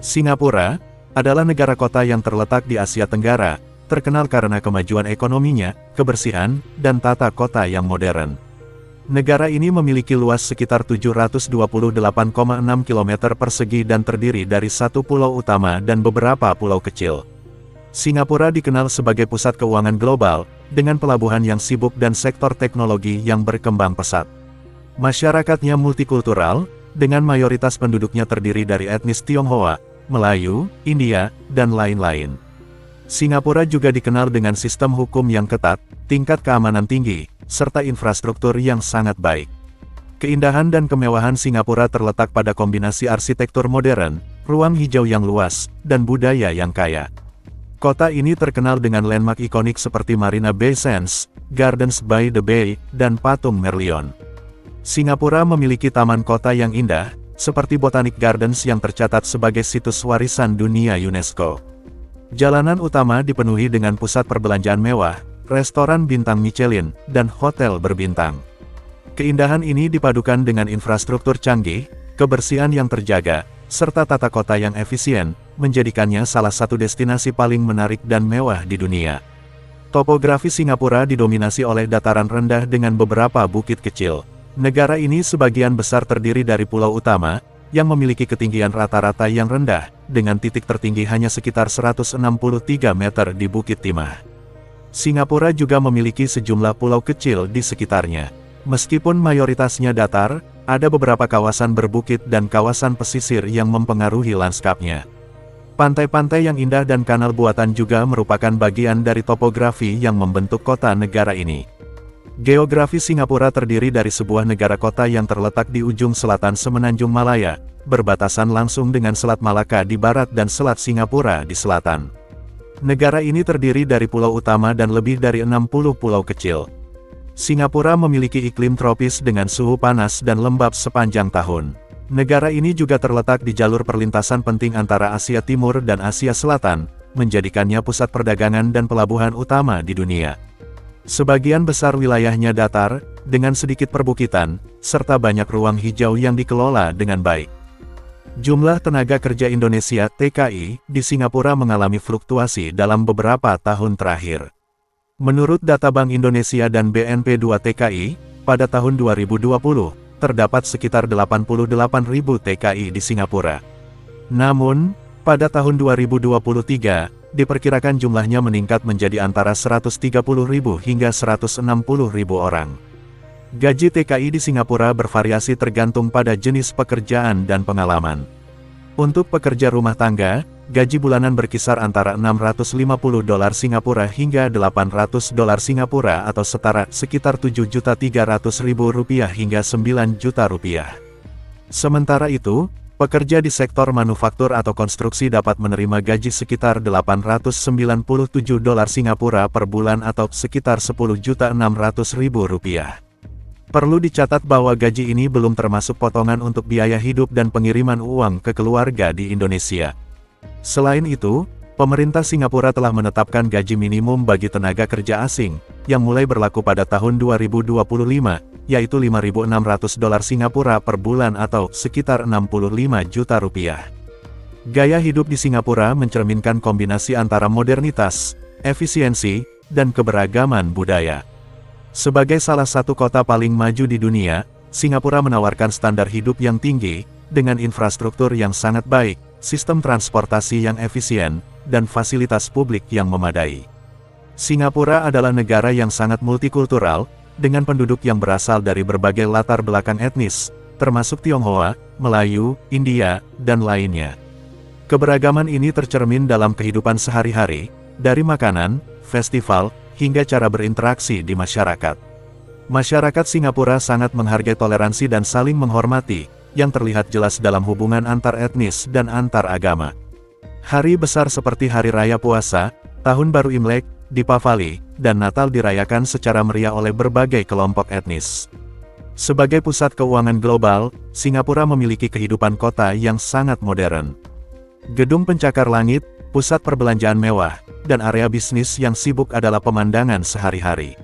Singapura adalah negara kota yang terletak di Asia Tenggara, terkenal karena kemajuan ekonominya, kebersihan, dan tata kota yang modern. Negara ini memiliki luas sekitar 728,6 km persegi dan terdiri dari satu pulau utama dan beberapa pulau kecil. Singapura dikenal sebagai pusat keuangan global, dengan pelabuhan yang sibuk dan sektor teknologi yang berkembang pesat. Masyarakatnya multikultural, dengan mayoritas penduduknya terdiri dari etnis Tionghoa, Melayu, India, dan lain-lain. Singapura juga dikenal dengan sistem hukum yang ketat, tingkat keamanan tinggi, serta infrastruktur yang sangat baik. Keindahan dan kemewahan Singapura terletak pada kombinasi arsitektur modern, ruang hijau yang luas, dan budaya yang kaya. Kota ini terkenal dengan landmark ikonik seperti Marina Bay Sands, Gardens by the Bay, dan Patung Merlion. Singapura memiliki taman kota yang indah, seperti Botanic Gardens yang tercatat sebagai situs warisan dunia UNESCO. Jalanan utama dipenuhi dengan pusat perbelanjaan mewah, restoran bintang Michelin, dan hotel berbintang. Keindahan ini dipadukan dengan infrastruktur canggih, kebersihan yang terjaga, serta tata kota yang efisien, menjadikannya salah satu destinasi paling menarik dan mewah di dunia. Topografi Singapura didominasi oleh dataran rendah dengan beberapa bukit kecil. Negara ini sebagian besar terdiri dari pulau utama, yang memiliki ketinggian rata-rata yang rendah, dengan titik tertinggi hanya sekitar 163 meter di Bukit Timah. Singapura juga memiliki sejumlah pulau kecil di sekitarnya. Meskipun mayoritasnya datar, ada beberapa kawasan berbukit dan kawasan pesisir yang mempengaruhi lanskapnya. Pantai-pantai yang indah dan kanal buatan juga merupakan bagian dari topografi yang membentuk kota negara ini. Geografi Singapura terdiri dari sebuah negara kota yang terletak di ujung selatan Semenanjung Malaya, berbatasan langsung dengan Selat Malaka di barat dan Selat Singapura di selatan. Negara ini terdiri dari pulau utama dan lebih dari 60 pulau kecil. Singapura memiliki iklim tropis dengan suhu panas dan lembab sepanjang tahun. Negara ini juga terletak di jalur perlintasan penting antara Asia Timur dan Asia Selatan, menjadikannya pusat perdagangan dan pelabuhan utama di dunia. Sebagian besar wilayahnya datar, dengan sedikit perbukitan, serta banyak ruang hijau yang dikelola dengan baik. Jumlah tenaga kerja Indonesia (TKI) di Singapura mengalami fluktuasi dalam beberapa tahun terakhir. Menurut data Bank Indonesia dan BNP 2 TKI, pada tahun 2020, terdapat sekitar 88.000 TKI di Singapura. Namun, pada tahun 2023, diperkirakan jumlahnya meningkat menjadi antara 130.000 hingga 160.000 orang. Gaji TKI di Singapura bervariasi tergantung pada jenis pekerjaan dan pengalaman. Untuk pekerja rumah tangga, gaji bulanan berkisar antara $650 Singapura hingga $800 Singapura atau setara sekitar Rp7.300.000 hingga Rp9 juta. Sementara itu, pekerja di sektor manufaktur atau konstruksi dapat menerima gaji sekitar $897 Singapura per bulan atau sekitar Rp10.600.000. Perlu dicatat bahwa gaji ini belum termasuk potongan untuk biaya hidup dan pengiriman uang ke keluarga di Indonesia. Selain itu, pemerintah Singapura telah menetapkan gaji minimum bagi tenaga kerja asing, yang mulai berlaku pada tahun 2025, yaitu $5.600 Singapura per bulan atau sekitar Rp65 juta. Gaya hidup di Singapura mencerminkan kombinasi antara modernitas, efisiensi, dan keberagaman budaya. Sebagai salah satu kota paling maju di dunia, Singapura menawarkan standar hidup yang tinggi, dengan infrastruktur yang sangat baik, sistem transportasi yang efisien, dan fasilitas publik yang memadai. Singapura adalah negara yang sangat multikultural, dengan penduduk yang berasal dari berbagai latar belakang etnis, termasuk Tionghoa, Melayu, India, dan lainnya. Keberagaman ini tercermin dalam kehidupan sehari-hari, dari makanan, festival, hingga cara berinteraksi di masyarakat. Masyarakat Singapura sangat menghargai toleransi dan saling menghormati, yang terlihat jelas dalam hubungan antar etnis dan antar agama. Hari besar seperti Hari Raya Puasa, Tahun Baru Imlek, Deepavali, dan Natal dirayakan secara meriah oleh berbagai kelompok etnis. Sebagai pusat keuangan global, Singapura memiliki kehidupan kota yang sangat modern. Gedung pencakar langit, pusat perbelanjaan mewah, dan area bisnis yang sibuk adalah pemandangan sehari-hari.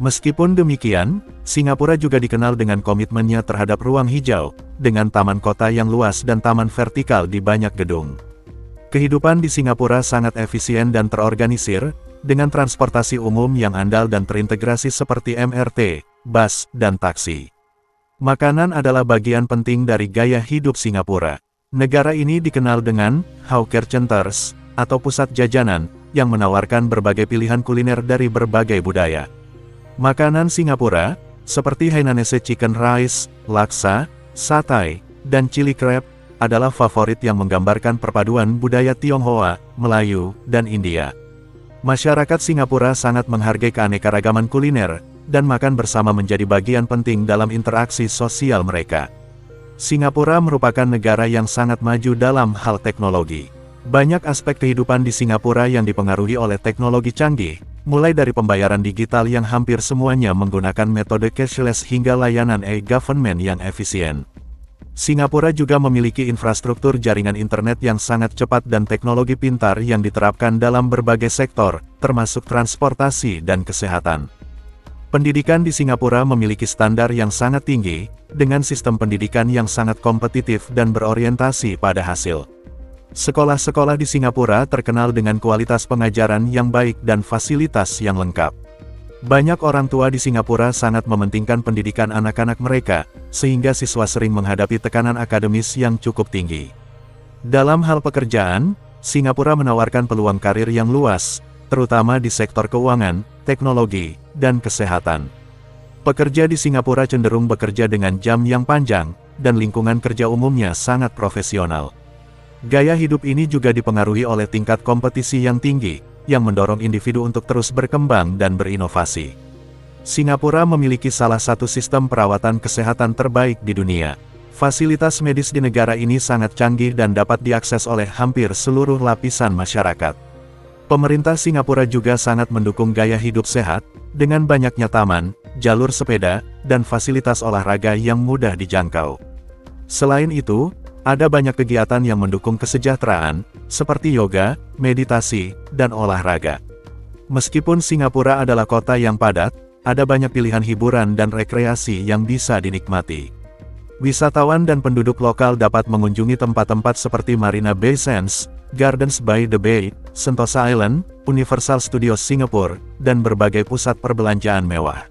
Meskipun demikian, Singapura juga dikenal dengan komitmennya terhadap ruang hijau, dengan taman kota yang luas dan taman vertikal di banyak gedung. Kehidupan di Singapura sangat efisien dan terorganisir, dengan transportasi umum yang andal dan terintegrasi seperti MRT, bus, dan taksi. Makanan adalah bagian penting dari gaya hidup Singapura. Negara ini dikenal dengan hawker centers, atau pusat jajanan, yang menawarkan berbagai pilihan kuliner dari berbagai budaya. Makanan Singapura, seperti Hainanese Chicken Rice, laksa, satay, dan chili crab, adalah favorit yang menggambarkan perpaduan budaya Tionghoa, Melayu, dan India. Masyarakat Singapura sangat menghargai keanekaragaman kuliner, dan makan bersama menjadi bagian penting dalam interaksi sosial mereka. Singapura merupakan negara yang sangat maju dalam hal teknologi. Banyak aspek kehidupan di Singapura yang dipengaruhi oleh teknologi canggih, mulai dari pembayaran digital yang hampir semuanya menggunakan metode cashless hingga layanan e-government yang efisien. Singapura juga memiliki infrastruktur jaringan internet yang sangat cepat dan teknologi pintar yang diterapkan dalam berbagai sektor, termasuk transportasi dan kesehatan. Pendidikan di Singapura memiliki standar yang sangat tinggi, dengan sistem pendidikan yang sangat kompetitif dan berorientasi pada hasil. Sekolah-sekolah di Singapura terkenal dengan kualitas pengajaran yang baik dan fasilitas yang lengkap. Banyak orang tua di Singapura sangat mementingkan pendidikan anak-anak mereka, sehingga siswa sering menghadapi tekanan akademis yang cukup tinggi. Dalam hal pekerjaan, Singapura menawarkan peluang karir yang luas, terutama di sektor keuangan, teknologi, dan kesehatan. Pekerja di Singapura cenderung bekerja dengan jam yang panjang, dan lingkungan kerja umumnya sangat profesional. Gaya hidup ini juga dipengaruhi oleh tingkat kompetisi yang tinggi, yang mendorong individu untuk terus berkembang dan berinovasi. Singapura memiliki salah satu sistem perawatan kesehatan terbaik di dunia. Fasilitas medis di negara ini sangat canggih dan dapat diakses oleh hampir seluruh lapisan masyarakat. Pemerintah Singapura juga sangat mendukung gaya hidup sehat, dengan banyaknya taman, jalur sepeda, dan fasilitas olahraga yang mudah dijangkau. Selain itu, ada banyak kegiatan yang mendukung kesejahteraan, seperti yoga, meditasi, dan olahraga. Meskipun Singapura adalah kota yang padat, ada banyak pilihan hiburan dan rekreasi yang bisa dinikmati. Wisatawan dan penduduk lokal dapat mengunjungi tempat-tempat seperti Marina Bay Sands, Gardens by the Bay, Sentosa Island, Universal Studios Singapore, dan berbagai pusat perbelanjaan mewah.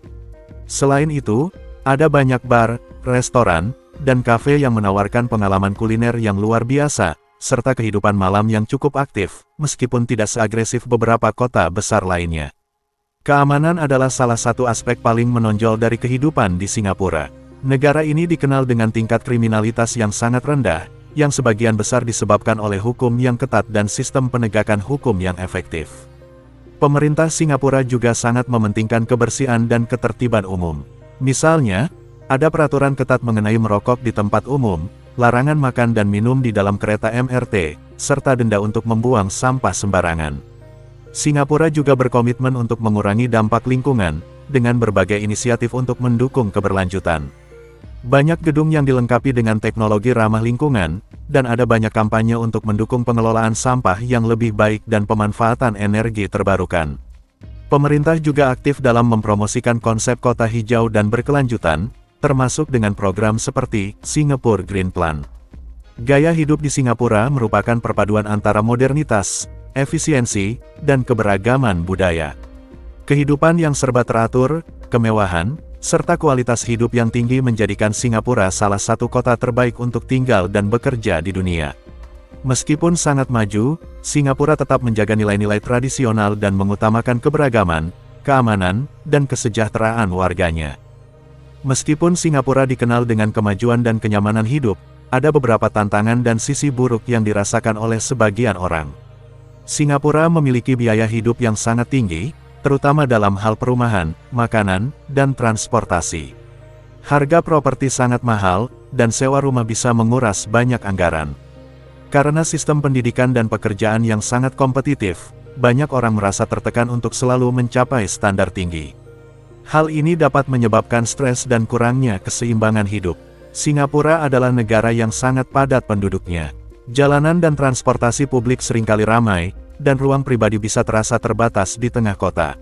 Selain itu, ada banyak bar, restoran, dan kafe yang menawarkan pengalaman kuliner yang luar biasa, serta kehidupan malam yang cukup aktif, meskipun tidak seagresif beberapa kota besar lainnya. Keamanan adalah salah satu aspek paling menonjol dari kehidupan di Singapura. Negara ini dikenal dengan tingkat kriminalitas yang sangat rendah, yang sebagian besar disebabkan oleh hukum yang ketat dan sistem penegakan hukum yang efektif. Pemerintah Singapura juga sangat mementingkan kebersihan dan ketertiban umum. Misalnya, ada peraturan ketat mengenai merokok di tempat umum, larangan makan dan minum di dalam kereta MRT, serta denda untuk membuang sampah sembarangan. Singapura juga berkomitmen untuk mengurangi dampak lingkungan, dengan berbagai inisiatif untuk mendukung keberlanjutan. Banyak gedung yang dilengkapi dengan teknologi ramah lingkungan, dan ada banyak kampanye untuk mendukung pengelolaan sampah yang lebih baik dan pemanfaatan energi terbarukan. Pemerintah juga aktif dalam mempromosikan konsep kota hijau dan berkelanjutan, termasuk dengan program seperti Singapore Green Plan. Gaya hidup di Singapura merupakan perpaduan antara modernitas, efisiensi, dan keberagaman budaya. Kehidupan yang serba teratur, kemewahan, serta kualitas hidup yang tinggi menjadikan Singapura salah satu kota terbaik untuk tinggal dan bekerja di dunia. Meskipun sangat maju, Singapura tetap menjaga nilai-nilai tradisional dan mengutamakan keberagaman, keamanan, dan kesejahteraan warganya. Meskipun Singapura dikenal dengan kemajuan dan kenyamanan hidup, ada beberapa tantangan dan sisi buruk yang dirasakan oleh sebagian orang. Singapura memiliki biaya hidup yang sangat tinggi, terutama dalam hal perumahan, makanan, dan transportasi. Harga properti sangat mahal, dan sewa rumah bisa menguras banyak anggaran. Karena sistem pendidikan dan pekerjaan yang sangat kompetitif, banyak orang merasa tertekan untuk selalu mencapai standar tinggi. Hal ini dapat menyebabkan stres dan kurangnya keseimbangan hidup. Singapura adalah negara yang sangat padat penduduknya. Jalanan dan transportasi publik seringkali ramai, dan ruang pribadi bisa terasa terbatas di tengah kota.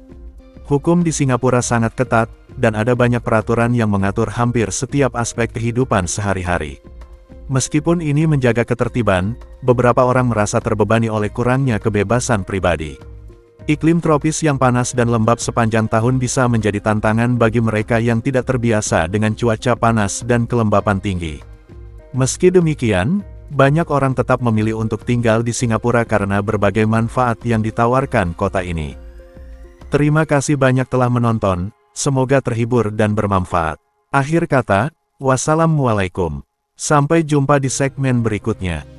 Hukum di Singapura sangat ketat, dan ada banyak peraturan yang mengatur hampir setiap aspek kehidupan sehari-hari. Meskipun ini menjaga ketertiban, beberapa orang merasa terbebani oleh kurangnya kebebasan pribadi. Iklim tropis yang panas dan lembab sepanjang tahun bisa menjadi tantangan bagi mereka yang tidak terbiasa dengan cuaca panas dan kelembapan tinggi. Meski demikian, banyak orang tetap memilih untuk tinggal di Singapura karena berbagai manfaat yang ditawarkan kota ini. Terima kasih banyak telah menonton, semoga terhibur dan bermanfaat. Akhir kata, wassalamualaikum. Sampai jumpa di segmen berikutnya.